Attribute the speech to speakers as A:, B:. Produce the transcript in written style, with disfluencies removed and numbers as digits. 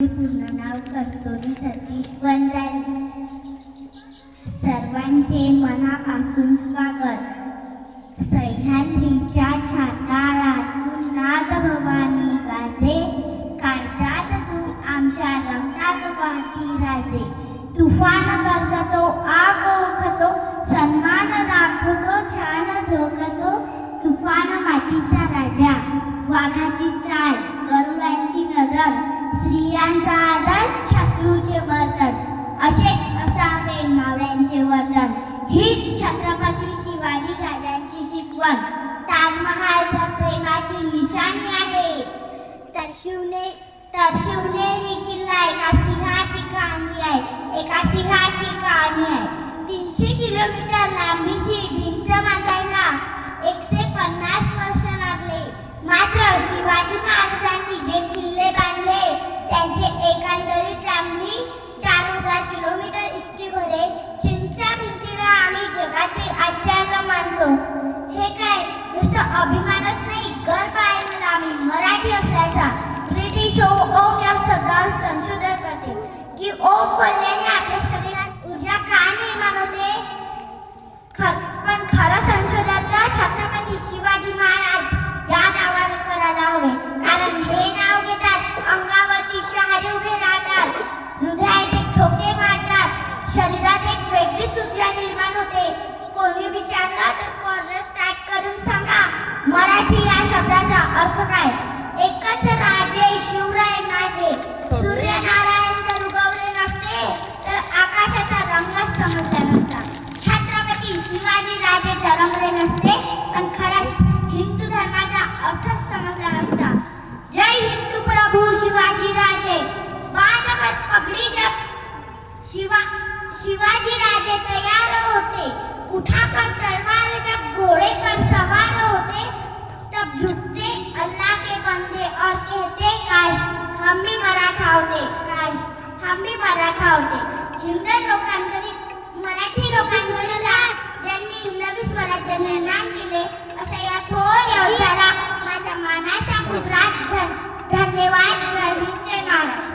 A: पूर्ण नाव कस्तुरी सतीश वंजारी. सर्वांचे मनापासून स्वागत. सह्याद्रीच्या छाताळातून नाद भवानी गाजे, काळजात तू आमच्या रक्तात वाहती राजे. तुफान गरजतो, आग ओखतो, सन्मान राखतो, छान झोकतो. तुफान मातीचा राजा, वाघाची चाल, गरुडांची नजर, स्त्रियांचा आदर, शत्रूचे मर्दन, असेच असावे मावळ्यांचे वर्तन. हीच छत्रपती शिवाजी राजांची शिकवण. ताजमहाल तर प्रेमाची निशाणी आहे, तर शिवनेरी किल्ला एका सिंहाची कहाणी आहे, एका सिंहाची कहाणी आहे. 300 किलोमीटर लांबीची भिंत बांधायला 150 वर्ष लागले. मात्र शिवाजी महाराजांनी जे किल्ले बांधले त्यांचे एकंदरीत लांबी 4000 किलोमीटर इतकी भरे. चिंचा भिंतीला आम्ही जगातील आश्चर्य मानतो. हे काय नुसतं अभिमानच नाही, गर्व आहे मला आम्ही मराठी असल्याचा. ब्रिटिश ओम या शब्दावर संशोधन करते की ओम बोलल्याने आपल्या शरीरात ऊर्जा का निर्माण होते. पण खरं संशोधन तर छत्रपती शिवाजी महाराज या नावाने करायला हवे. कारण हे नाव घेतात अंगावरती शहारे उभे राहतात, हृदयाचे ठोके मारतात, शरीरात एक वेगळीच ऊर्जा निर्माण होते. कोणी विचारलं तर कॉर्नर स्टार्ट करून सांगा मराठी या शब्दाचा अर्थ काय. एकच राजे शिवराय माझे. सूर्यनारायण जर उगवले नसते तर आकाशाचा रंगच समजला नसता. छत्रपती शिवाजी राजे जन्मले नसते पण खरंच हिंदू धर्माचा अर्थच समजला नसता. जय हिंदू प्रभू शिवाजी राजे. बादगत पगड़ी जब शिवाजी राजे तैयार होते, उठाकर तलवार जब घोड़े पर सवार होते, तब झुकते अल्लाह के बंदे और कहते काश हम भी मराठा होते, काश हम भी मराठा होते. हिंदू लोकांकरी मराठी लोकांकरिता ज्यांनी नवीन स्वराज्य निर्माण केले अशा या थोर योद्ध्याला माझा मानाचा गुजरात धन्यवाद. जय हिंद, जय महाराष्ट्र.